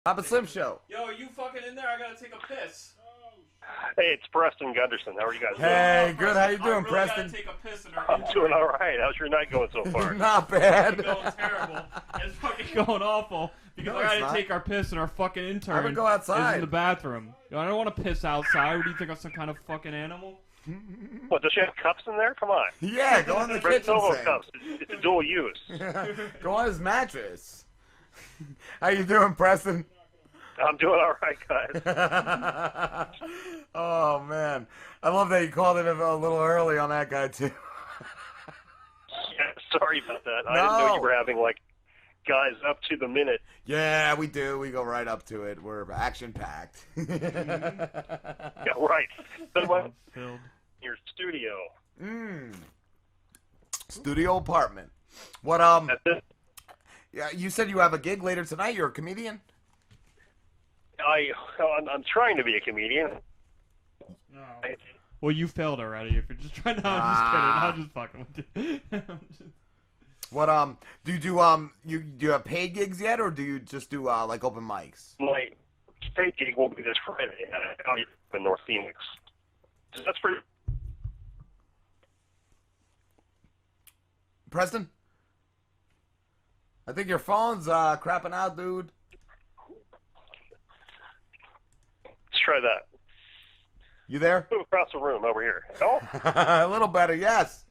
Papa Slim Show. Yo, are you fucking in there? I gotta take a piss. Hey, it's Preston Gunderson. How are you guys doing? Hey, good. How you doing, I really Preston? Gotta take a piss in our I'm doing all right. How's your night going so far? Not It's bad. going terrible. It's fucking going awful because No, I it's gotta not. take our piss and our fucking intern I would go is outside. in the bathroom. Yo, I don't want to piss outside. What do you think? I'm some kind of fucking animal? What, does she have cups in there? Come on. Yeah, go in the Bring kitchen Solo sink. cups. It's a dual use. Go on his mattress. How you doing, Preston? I'm doing all right, guys. Oh man, I love that you called it a little early on that guy too. Yeah, sorry about that. I didn't know you were having, like, guys up to the minute. Yeah, we do. We go right up to it. We're action packed. Yeah, right. Then what? Filled. Your studio. Studio apartment. What That's it. Yeah, you said you have a gig later tonight. You're a comedian. I'm trying to be a comedian. No. Well, you failed already. If you're just trying to, I'm just kidding. I'm just fucking with you. What do you do? You do you have paid gigs yet, or do you just do like open mics? My state gig will be this Friday in North Phoenix. That's pretty. Preston, I think your phone's crapping out, dude. Let's try that. You there? Move across the room over here. Oh, A little better, yes.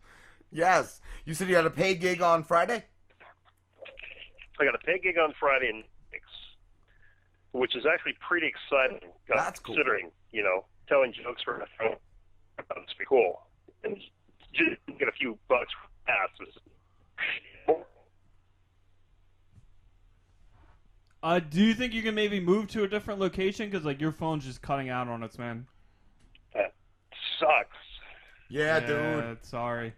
Yes. You said you had a paid gig on Friday? I got a paid gig on Friday in Phoenix, which is actually pretty exciting. That's cool. Considering, telling jokes for a phone. That's pretty cool. And just get a few bucks for passes. Do you think you can maybe move to a different location? Because, like, your phone's just cutting out on us, man. That sucks. Yeah, dude. Sorry. Is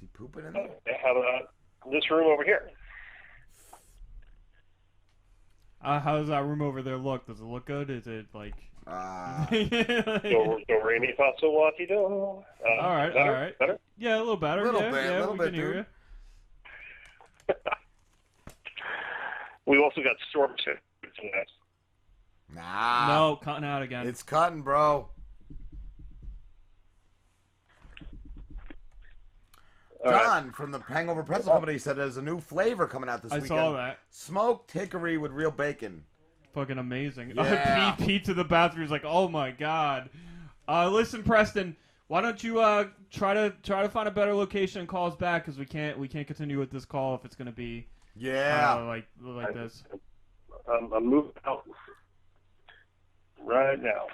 he pooping in there? How about this room over here? How does that room over there look? Does it look good? Is it, like... Do re mi fa sol la ti do. All right, better? all right. Better? Yeah, a little better. Little yeah, bit, yeah, little we bit, can hear dude. you. We've also got storm too. Nah. No, cutting out again. It's cutting, bro. John from the Hangover Pretzel Company said there's a new flavor coming out this I weekend. saw that. Smoked hickory with real bacon. Fucking amazing. Yeah. Pete to the bathroom is like, oh my god. Listen, Preston, why don't you try to find a better location and call us back, because we can't continue with this call if it's gonna be like this. I'm moving out right now.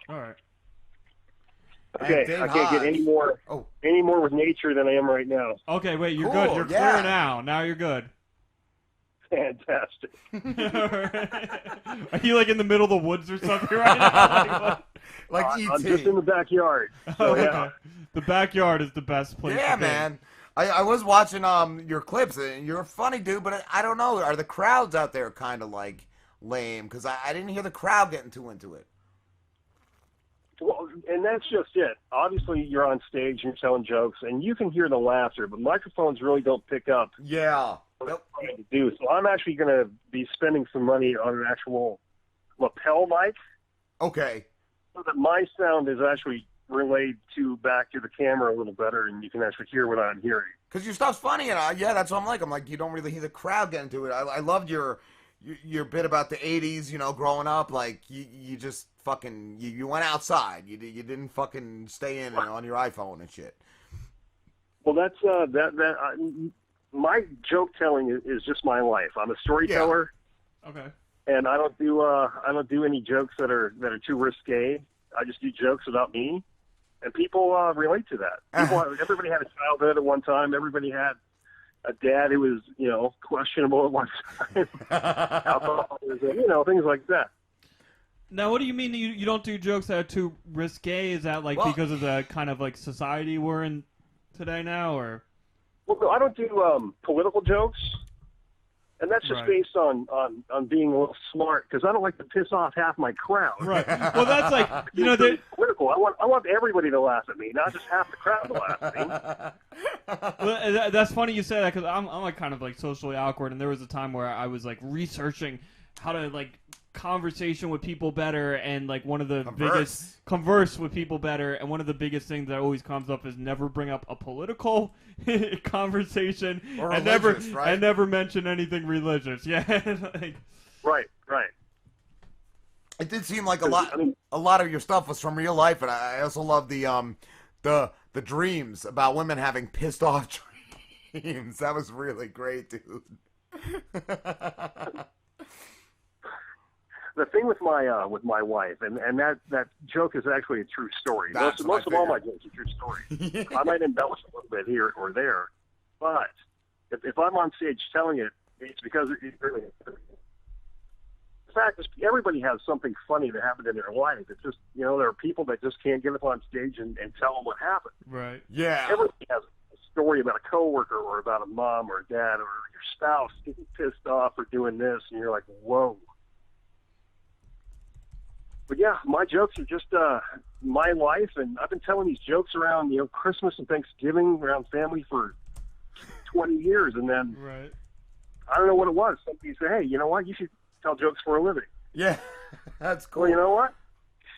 All right. Okay, Dave I can't get any more with nature than I am right now. Okay, wait, you're Cool, good. You're yeah. clear now. Now you're good. Fantastic. Are you like in the middle of the woods or something right now? Like I'm E.T. just in the backyard. So, yeah. Okay. The backyard is the best place. Yeah, to be. man. I was watching your clips, and you're a funny dude, but I don't know. Are the crowds out there kind of like lame? Because I didn't hear the crowd getting too into it. Well, and that's just it. Obviously, you're on stage and you're telling jokes, and you can hear the laughter, but microphones really don't pick up Yeah. what Nope. it's trying to do. So I'm actually going to be spending some money on an actual lapel mic, Okay. so that my sound is actually relayed back to the camera a little better, and you can actually hear what I'm hearing. Because your stuff's funny, and yeah, that's what I'm like. I'm like, you don't really hear the crowd get into it. I loved your bit about the 80s, growing up. Like, you just fucking, you went outside. You didn't fucking stay in on your iPhone and shit. Well, that's my joke telling is just my life. I'm a storyteller, Okay. and I don't do any jokes that are too risque. I just do jokes about me, and people relate to that. Everybody had a childhood at one time. Everybody had a dad who was questionable at one time. Alcoholism, things like that. Now, what do you mean you don't do jokes that are too risque? Is that like because of the kind of like society we're in today now, or? Well, no, I don't do political jokes, and that's just based on being a little smart, because I don't like to piss off half my crowd. Right. Well, that's like political. I want everybody to laugh at me, not just half the crowd to laugh at me. Well, that's funny you say that, because I'm like kind of like socially awkward, and there was a time where I was like researching like conversation with people better, and like one of the Converse. converse with people better, and one of the biggest things that always comes up is never bring up a political conversation, Or and religious, right? and never mention anything religious. Yeah, like, Right. It did seem like a lot of your stuff was from real life, and I also love the dreams about women having pissed off dreams. That was really great, dude. The thing with my wife, and that joke is actually a true story. Most of all my jokes are true stories. I might embellish a little bit here or there, but if I'm on stage telling it, it's because it really is. The fact is, everybody has something funny that happened in their life. It's just, there are people that just can't get up on stage and tell them what happened. right. Yeah. Everybody has a story about a coworker or about a mom or a dad or your spouse getting pissed off or doing this, and you're like, whoa. But yeah, my jokes are just my life, and I've been telling these jokes around, Christmas and Thanksgiving around family for 20 years, and then Right. I don't know what it was. Somebody said, "Hey, you know what? You should tell jokes for a living." Yeah, that's cool. Well, you know what?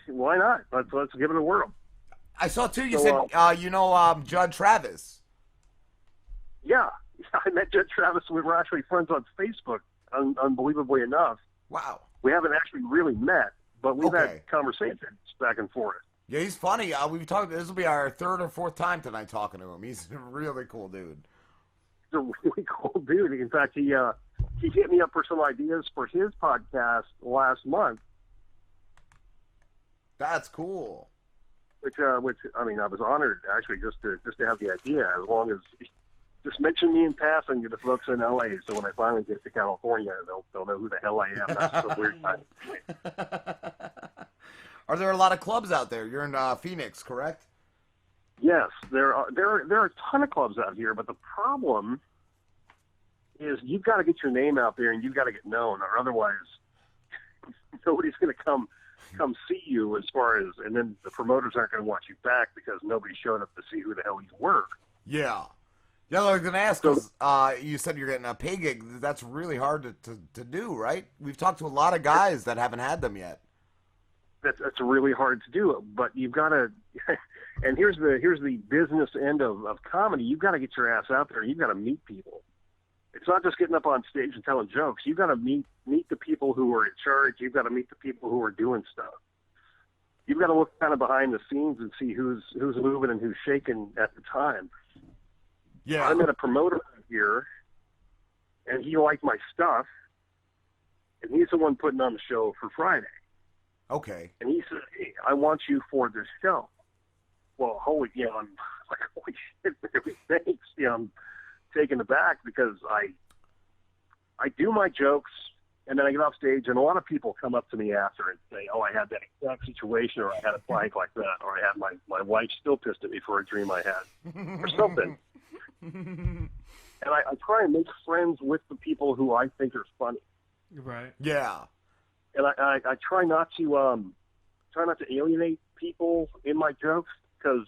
Why not? Let's give it a whirl. I saw too. You said Judd Travis. Yeah, I met Judd Travis. We were actually friends on Facebook. Unbelievably enough, Wow. we haven't actually really met, but we've Okay. had conversations back and forth. Yeah, he's funny. We've talked. This will be our third or fourth time tonight talking to him. He's a really cool dude. He's a really cool dude. In fact, he hit me up for some ideas for his podcast last month. That's cool. Which I mean, I was honored actually just to have the idea. As long as just mention me in passing to the folks in LA, so when I finally get to California, they'll know who the hell I am. That's a weird time. Are there a lot of clubs out there? You're in Phoenix, correct? Yes, there are a ton of clubs out here, but the problem is you've got to get your name out there and you've got to get known, or otherwise nobody's going to come see you. And then the promoters aren't going to want you back because nobody showed up to see who the hell you were. Yeah. Yeah, I was going to ask, because you said you're getting a pay gig. That's really hard to do, right? We've talked to a lot of guys that haven't had them yet. That's really hard to do, but you've got to. And here's the business end of comedy. You've got to get your ass out there. You've got to meet people. It's not just getting up on stage and telling jokes. You've got to meet the people who are in charge. You've got to meet the people who are doing stuff. You've got to look kind of behind the scenes and see who's moving and who's shaking at the time. Yeah. I met a promoter here, and he liked my stuff, and he's the one putting on the show for Friday. Okay. And he said, "Hey, I want you for this show." Well, I'm like, holy shit, baby, thanks. I'm taken aback because I do my jokes, and then I get off stage, and a lot of people come up to me after and say, "Oh, I had that exact situation, or I had a blank like that, or I had my wife still pissed at me for a dream I had," or something. And I try and make friends with the people who I think are funny. Right. Yeah. And I try not to alienate people in my jokes, because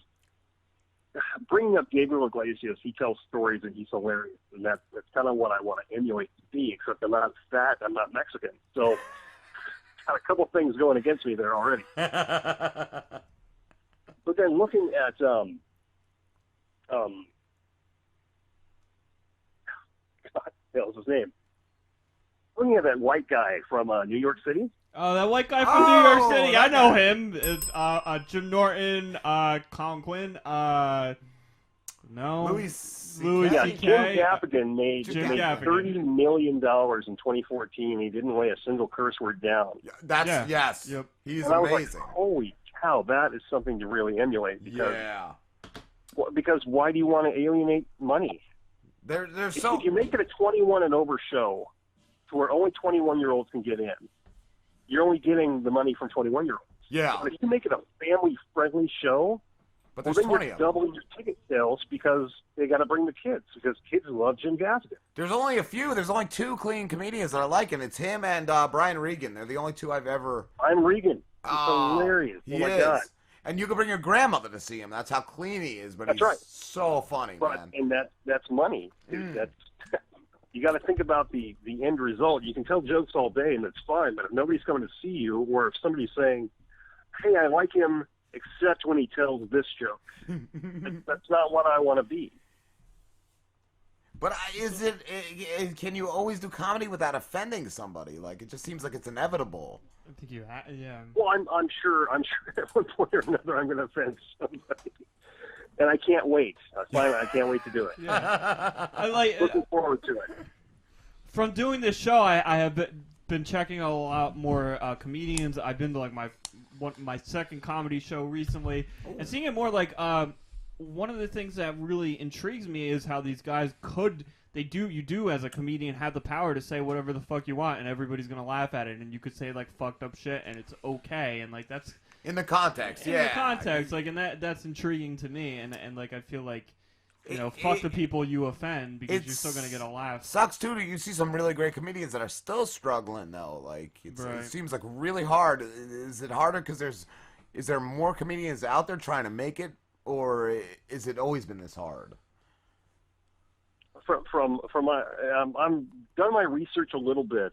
bringing up Gabriel Iglesias, he tells stories and he's hilarious, and that's kind of what I want to emulate to be. Except I'm not fat, I'm not Mexican, so got a couple things going against me there already. But then looking at God, what was his name? Looking at that white guy from New York City. Oh, that white guy from New York City. I know him. It's Jim Norton, Colin Quinn, no. Louis Yeah, C.K. Jim Gaffigan made Gaffigan. $30 million in 2014. He didn't lay a single curse word down. Yes. Yep. He's And I was amazing. like, holy cow, that is something to really emulate. Because, Yeah. Because why do you want to alienate money? There's If so you make it a 21 and over show to where only 21-year-olds can get in, you're only getting the money from 21-year-olds. yeah. But if you make it a family-friendly show, But well, there's then 20 you're of them. doubling your ticket sales because they got to bring the kids, because kids love Jim Gaffigan. There's only a few. There's only two clean comedians that I like, and it's him and Brian Regan. They're the only two I've ever. I'm Regan. He's Oh, hilarious. He Oh, my is. God. And you can bring your grandmother to see him. That's how clean he is. But That's he's right. so funny, But, man. and that's money. Dude. That's you got to think about the end result. You can tell jokes all day, and it's fine, but if nobody's coming to see you, or if somebody's saying, hey, I like him, except when he tells this joke, that's not what I want to be. But can you always do comedy without offending somebody? Like, it just seems like it's inevitable. I think yeah. Well, I'm sure at one point or another I'm going to offend somebody. And I can't wait. I can't wait to do it. Yeah. Looking forward to it. From doing this show, I have been checking a lot more comedians. I've been to like my second comedy show recently, and seeing it more like one of the things that really intrigues me is how these guys you do as a comedian have the power to say whatever the fuck you want, and everybody's gonna laugh at it, and you could say like fucked up shit, and it's okay, and like that's in the context, in the context, like, and that's intriguing to me, and like I feel like, you know, fuck the people you offend because you're still gonna get a laugh. Sucks too. You see some really great comedians that are still struggling though. Like it seems like really hard. Is it harder because is there more comedians out there trying to make it, or is it always been this hard? From my I'm done my research a little bit,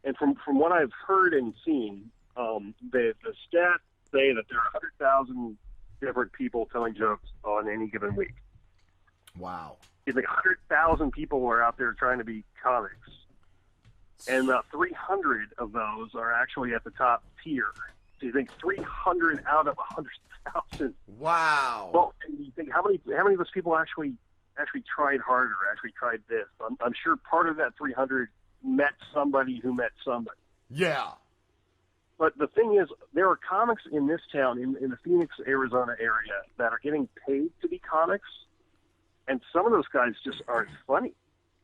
and from what I've heard and seen, the stats say that there are 100,000 different people telling jokes on any given week. Wow. It's like 100,000 people are out there trying to be comics, and 300 of those are actually at the top tier. So you think 300 out of 100,000? Wow. Well, and you think how many of those people actually tried harder, actually tried this? I'm sure part of that 300 met somebody who met somebody. Yeah. But the thing is, there are comics in this town, in the Phoenix, Arizona area, that are getting paid to be comics, and some of those guys just aren't funny.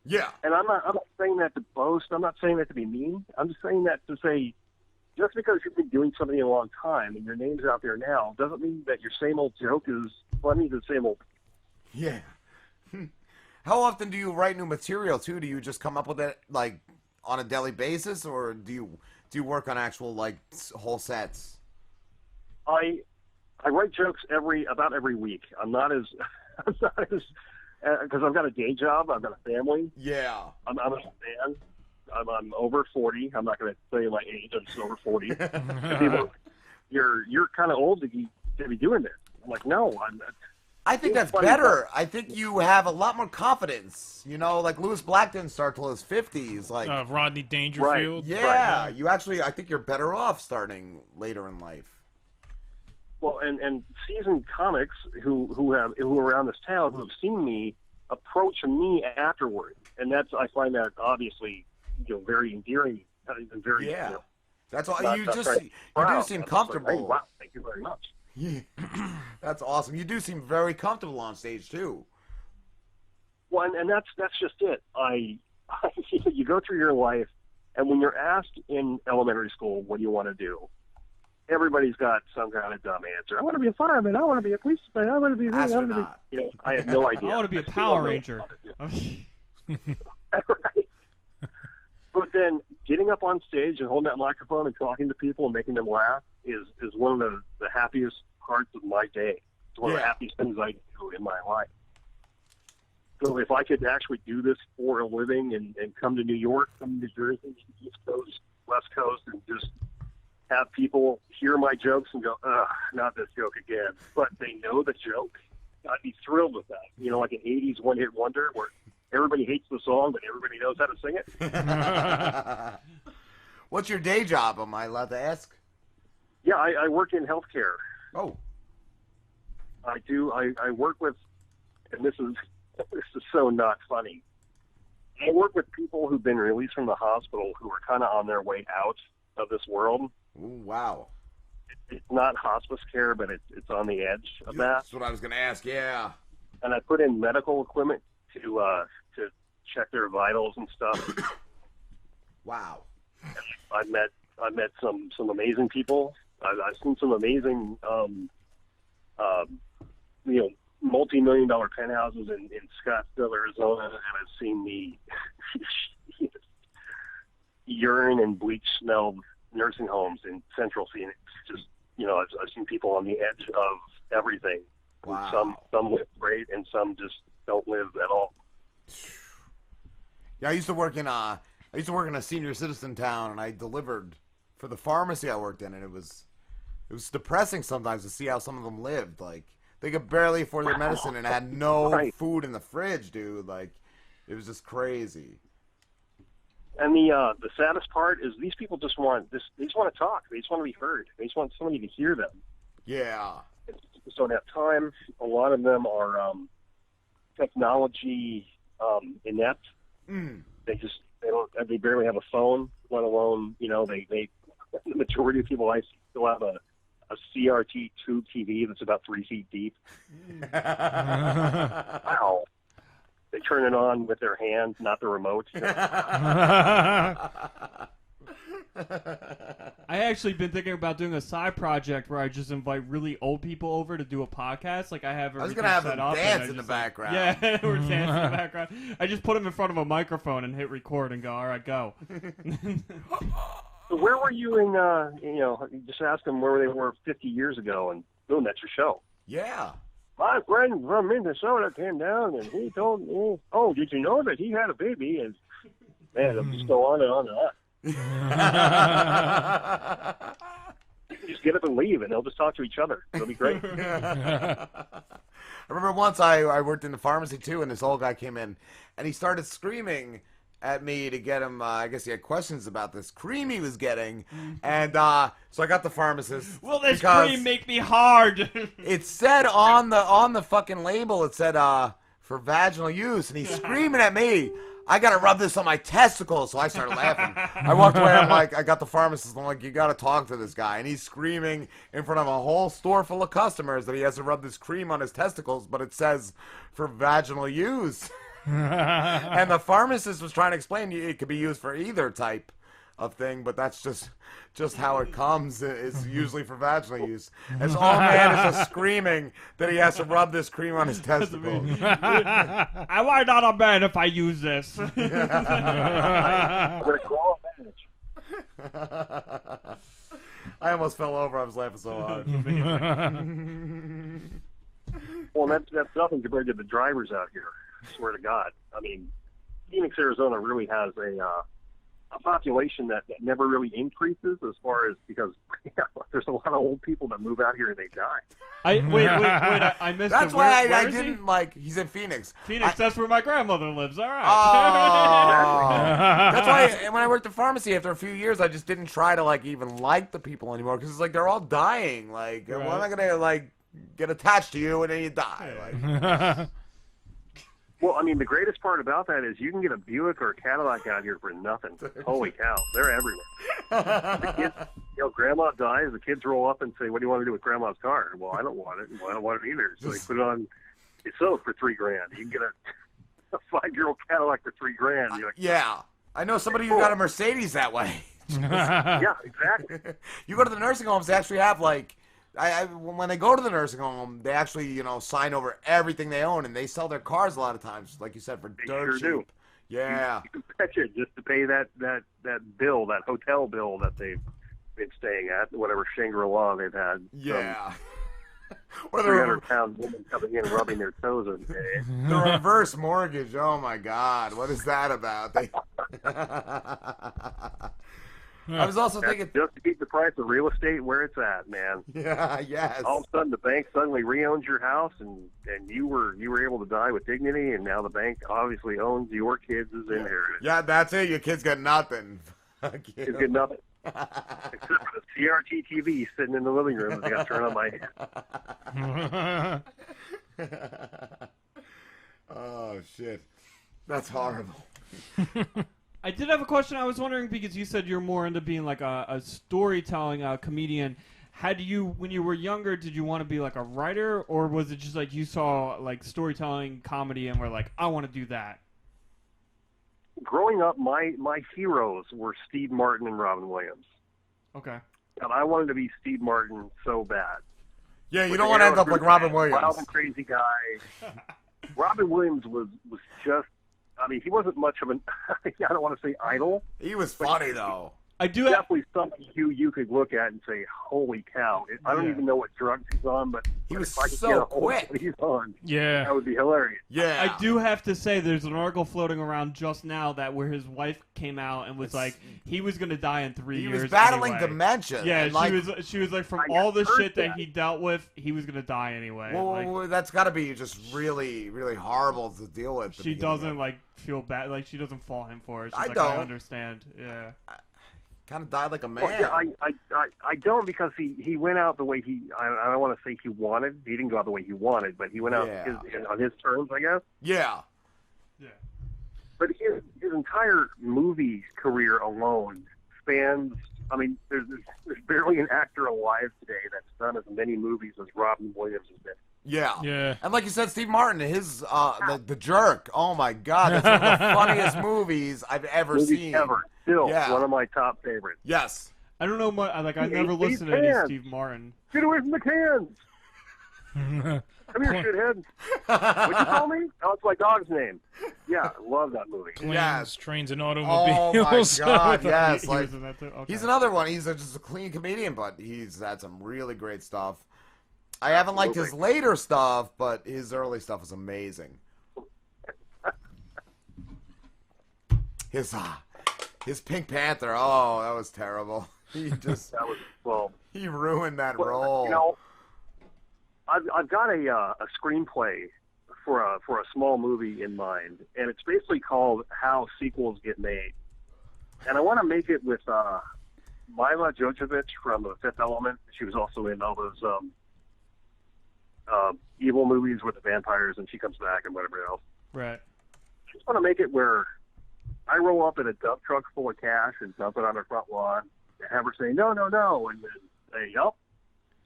Yeah. And I'm not saying that to boast. I'm not saying that to be mean. I'm just saying that to say, just because you've been doing something a long time and your name's out there now, doesn't mean that your same old joke is funny the same old. Yeah. How often do you write new material too? Do you just come up with it like on a daily basis, or do you work on actual like whole sets? I write jokes about every week. I'm not as because I've got a day job. I've got a family. Yeah. I'm a man. I'm over 40. I'm not going to say my age. I'm just over 40. People, you're kind of old to be doing this. I'm like, no, I think that's better. I think you have a lot more confidence. You know, like Louis Black didn't start till his 50s. Like Rodney Dangerfield. Right. Yeah, you actually, I think you're better off starting later in life. Well, and seasoned comics who are around this town who have seen me approach me afterward, and I find that obviously, you know, very endearing. Very, yeah. You know, that's all. You do seem comfortable. Like, hey, wow, thank you very much. Yeah. That's awesome. You do seem very comfortable on stage too. Well, and that's just it. You go through your life, and when you're asked in elementary school, what do you want to do? Everybody's got some kind of dumb answer. I want to be a fireman. I want to be a policeman. I want to be astronaut. You know, I have no idea. I want to be a Power Ranger. Right. But then getting up on stage and holding that microphone and talking to people and making them laugh is one of the happiest parts of my day. It's one of the happiest things I do in my life. So if I could actually do this for a living and come to New York, come to New Jersey, East Coast, West Coast, and just have people hear my jokes and go, ugh, not this joke again. But they know the joke, I'd be thrilled with that. You know, like an 80s one-hit wonder where everybody hates the song, but everybody knows how to sing it. What's your day job? Am I allowed to ask? Yeah, I work in healthcare. Oh. I do. I work with, and this is so not funny. I work with people who've been released from the hospital who are kind of on their way out of this world. Ooh, wow. It's not hospice care, but it's on the edge of that. That's what I was going to ask, yeah. And I put in medical equipment to check their vitals and stuff. Wow. I've met some amazing people. I've seen some amazing, you know, multi-million-dollar penthouses in Scottsdale, Arizona, and I've seen the urine and bleach smelled nursing homes in Central Phoenix. Just, you know, I've seen people on the edge of everything. Wow. Some live great, and some just don't live at all. Yeah, I used to work in a senior citizen town, and I delivered for the pharmacy I worked in, and it was depressing sometimes to see how some of them lived. Like, they could barely afford their medicine and had no food in the fridge, dude. Like, it was just crazy. And the saddest part is these people just want this. They just want to talk. They just want to be heard. They just want somebody to hear them. Yeah. They just don't have time. A lot of them are technology inept. They barely have a phone, let alone, the majority of people I see still have a CRT tube TV that's about 3 feet deep. Wow. They turn it on with their hands, not the remote. I actually been thinking about doing a side project where I just invite really old people over to do a podcast. Like, I have I was going to have them dance in the background. Yeah, we're dancing in the background. I just put them in front of a microphone and hit record and go, all right, go. So where were you in, just ask them where they were 50 years ago, and boom, that's your show. Yeah. My friend from Minnesota came down, and he told me, oh, did you know that he had a baby? And, man, it'll just go on and on and on. Just get up and leave, and they'll just talk to each other. It'll be great. I remember once I worked in the pharmacy, too, and this old guy came in, and he started screaming at me to get him, I guess he had questions about this cream he was getting, and so I got the pharmacist. Will this cream make me hard? It said on the fucking label, it said for vaginal use, and he's screaming at me, I gotta rub this on my testicles. So I started laughing. I walked away, I'm like, I got the pharmacist, I'm like, you gotta talk to this guy, and he's screaming in front of a whole store full of customers that he has to rub this cream on his testicles, but it says for vaginal use. And the pharmacist was trying to explain it could be used for either type of thing, but that's just how it comes. It's usually for vaginal use. As all man is just screaming that he has to rub this cream on his testicles. Am I not a man if I use this? I'm gonna crawl a badge. I almost fell over. I was laughing so hard. Well, that's nothing compared to the drivers out here. I swear to God. I mean, Phoenix, Arizona really has a population that never really increases as far as, because there's a lot of old people that move out here and they die. Wait, I missed That's it. why I where didn't like, he's in Phoenix. That's where my grandmother lives, all right. Oh. That's why when I worked at pharmacy, after a few years, I just didn't try to like even like the people anymore, because it's like they're all dying. Like, right. Why am I gonna like get attached to you and then you die? Like. Well, I mean, the greatest part about that is you can get a Buick or a Cadillac out here for nothing. Holy cow, they're everywhere. The kids, Grandma dies, the kids roll up and say, "What do you want to do with Grandma's car?" Well, I don't want it. Well, I don't want it either. So they put it on. It's sold for $3,000. You can get a 5-year-old Cadillac for $3,000. You're like, yeah, I know somebody who got a Mercedes that way. Yeah, exactly. You go to the nursing homes, they actually have like. When they go to the nursing home, they actually, sign over everything they own, and they sell their cars a lot of times, like you said, for dirt cheap. Do. Yeah. You can fetch it just to pay that bill, that hotel bill that they've been staying at, whatever Shangri-La they've had. Yeah. Or 300-pound woman coming in rubbing their toes every day. The reverse mortgage. Oh my God, what is that about? I was also thinking just to keep the price of real estate where it's at, man. Yeah, yes. All of a sudden, the bank suddenly re-owns your house, and you were able to die with dignity, and now the bank obviously owns your kids' inheritance. Yeah, that's it. Your kids got nothing. Kids get nothing except for the CRT TV sitting in the living room that I got to turn on my head. Oh shit, that's horrible. I did have a question. I was wondering, because you said you're more into being like a storytelling comedian. When you were younger, did you want to be like a writer, or was it just like you saw like storytelling comedy and were like, I want to do that? Growing up, my heroes were Steve Martin and Robin Williams. Okay. And I wanted to be Steve Martin so bad. Yeah, you don't want to end up like Robin Williams. Wild and crazy guy. Robin Williams was just. I mean, he wasn't much of an, I don't want to say idol. He was funny, though. I do definitely somebody who you could look at and say, "Holy cow!" I don't even know what drugs he's on, but he was if I could so get a hold of quick. what he's on, Yeah, that would be hilarious. Yeah, I do have to say, there's an article floating around just now that where his wife came out and was like, he was going to die in 3 years. He was battling anyway. dementia. Yeah, and she was like, from I all the heard shit that he dealt with, he was going to die anyway. Well, that's got to be just really, really horrible to deal with. She doesn't like feel bad. Like she doesn't fault him for it. She's I like, don't. I understand. Yeah. Kind of died like a man. Well, yeah, I don't, because he went out the way I don't want to say he wanted. He didn't go out the way he wanted, but he went out on his terms, I guess. Yeah. Yeah. But his entire movie career alone spans. I mean, there's barely an actor alive today that's done as many movies as Robin Williams has been. Yeah. Yeah. And like you said, Steve Martin, his the Jerk. Oh my God, that's one of the funniest movies I've ever seen. Ever. Still Yeah. one of my top favorites. Yes. I don't know much. Like I He never ate listened to these any cans. Steve Martin. Get away from the cans! Come here, shithead. What'd you call me? Oh, it's my dog's name. Yeah, I love that movie. Planes, Yes. trains, and Oh automobies. my God, yes. He Like, was in that too? Okay. he's another one. He's just a clean comedian, but he's had some really great stuff. I haven't liked his later stuff, but his early stuff is amazing. His Pink Panther, oh, that was terrible. He just he ruined that role. You know, I've got a screenplay for a small movie in mind, and it's basically called How Sequels Get Made. And I want to make it with Mila Jovovich from The Fifth Element. She was also in all those evil movies with the vampires, and she comes back and whatever else. Right. I just want to make it where I roll up in a dump truck full of cash and dump it on her front lawn, and have her say, no, and then say, yep,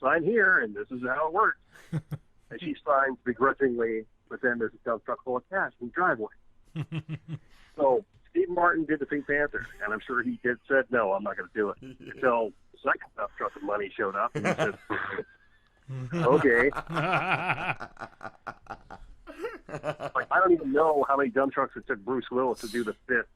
sign here, and this is how it works. And she signs begrudgingly, but then there's a dump truck full of cash in the driveway. So Steve Martin did the Pink Panther, and I'm sure he said, no, I'm not going to do it. Until the second dump truck of money showed up, and he said, okay. Like, I don't even know how many dump trucks it took Bruce Willis to do the fifth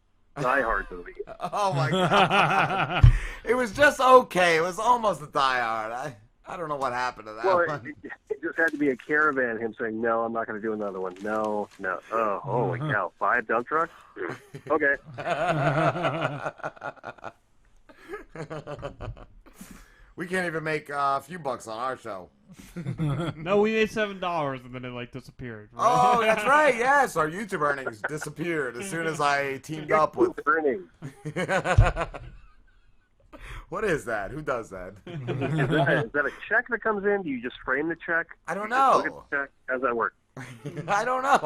Die Hard movie. Oh my God. It was just okay. It was almost a Die Hard. I don't know what happened to that one. It just had to be a caravan, him saying, no, I'm not going to do another one. No. Oh, holy cow. 5 dump trucks? Okay. We can't even make a few bucks on our show. No, we made $7 and then it like disappeared. Right? Oh, that's right. Yes, our YouTube earnings disappeared as soon as I teamed up with. What is that? Who does that? Is that a check that comes in? Do you just frame the check? I don't know. Look at the check. How's that work? I don't know.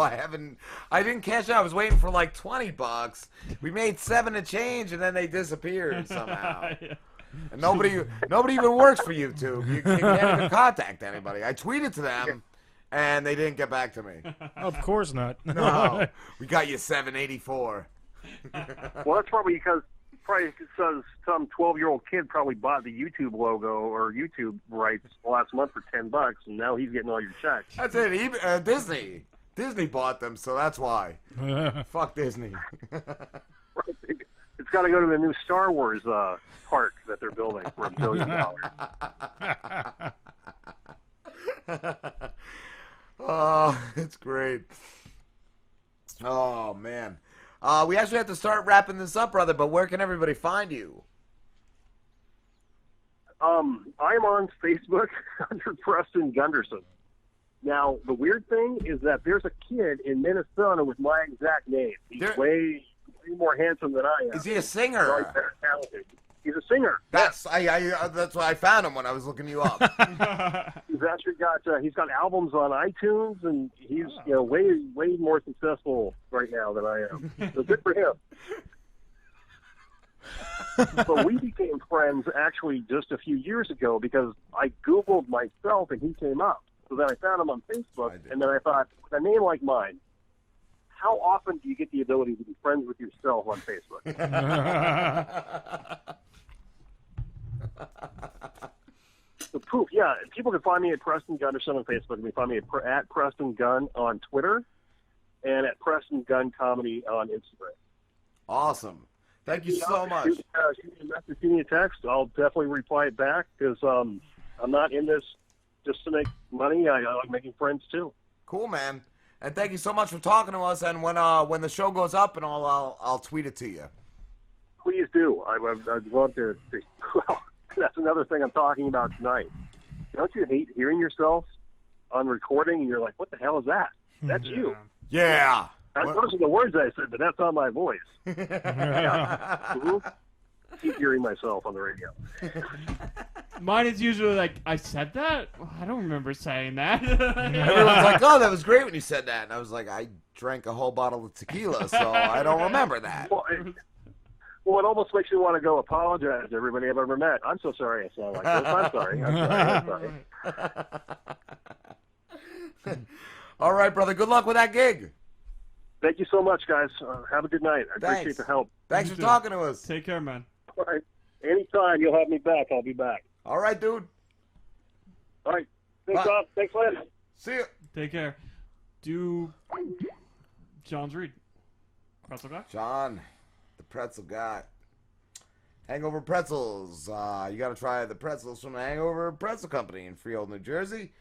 I didn't cash out. I was waiting for like $20. We made 7 and change, and then they disappeared somehow. Yeah. And nobody even works for YouTube. You can't even contact anybody. I tweeted to them, and they didn't get back to me. Of course not. No, we got you $7.84. Well, that's probably because some 12-year-old kid probably bought the YouTube logo or YouTube rights last month for $10, and now he's getting all your checks. That's it. Disney bought them, so that's why. Fuck Disney. It's got to go to the new Star Wars park that they're building for $1 billion. Oh, it's great. Oh, man. We actually have to start wrapping this up, brother, but where can everybody find you? I'm on Facebook under Preston Gunderson. Now, the weird thing is that there's a kid in Minnesota with my exact name. He's way more handsome than I am. Is he a singer? He's very talented. He's a singer. That's that's why I found him when I was looking you up. He's actually got he's got albums on iTunes, and he's way more successful right now than I am. So good for him. But we became friends actually just a few years ago because I Googled myself and he came up. So then I found him on Facebook, and then I thought, with a name like mine, how often do you get the ability to be friends with yourself on Facebook? The proof, yeah. People can find me at Preston Gunderson on Facebook. You can find me at Preston Gun on Twitter and at Preston Gun Comedy on Instagram. Awesome. Thank you so much. Shoot me a message, give me a text. I'll definitely reply it back because I'm not in this just to make money. I like making friends too. Cool, man. And thank you so much for talking to us. And when the show goes up and all, I'll tweet it to you. Please do. I'd love to. Well, that's another thing I'm talking about tonight. Don't you hate hearing yourself on recording and you're like, what the hell is that? That's you. Yeah. Those are the words I said, but that's not my voice. Keep hearing myself on the radio. Mine is usually like, I said that? I don't remember saying that. Everyone's like, oh, that was great when you said that. And I was like, I drank a whole bottle of tequila, so I don't remember that. Well, it almost makes you want to go apologize to everybody I've ever met. I'm so sorry I sound like this. I'm sorry. I'm sorry. All right, brother. Good luck with that gig. Thank you so much, guys. Have a good night. I appreciate the help. Thanks for talking to us. Take care, man. All right. Anytime you'll have me back, I'll be back. All right, dude. All right. Thanks, Rob. Thanks, Lynn. See you. Take care. Do John's read. Pretzel guy? John, the pretzel guy. Hangover Pretzels. You got to try the pretzels from the Hangover Pretzel Company in Freehold, New Jersey.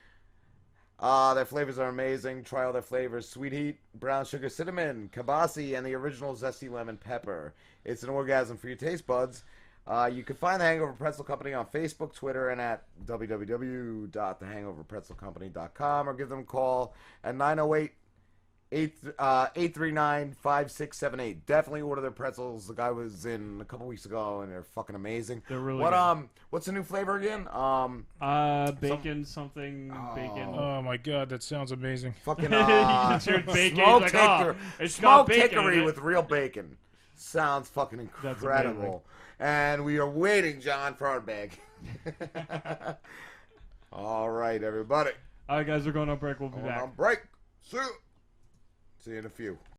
Their flavors are amazing. Try all their flavors: sweet heat, brown sugar, cinnamon, kibasi, and the original zesty lemon pepper. It's an orgasm for your taste buds. You can find the Hangover Pretzel Company on Facebook, Twitter, and at www.thehangoverpretzelcompany.com, or give them a call at 908-839-5678. Definitely order their pretzels. The guy was in a couple weeks ago, and they're fucking amazing. They're really good. What's the new flavor again? Bacon something. Bacon. Oh my god, that sounds amazing. Fucking just heard bacon. smoked Like, it's smoked got bacon hickory in it. with real bacon. Sounds fucking incredible. And we are waiting, John, for our bag. All right, everybody. All right, guys, we're going on break. We'll be back. On break. See you in a few.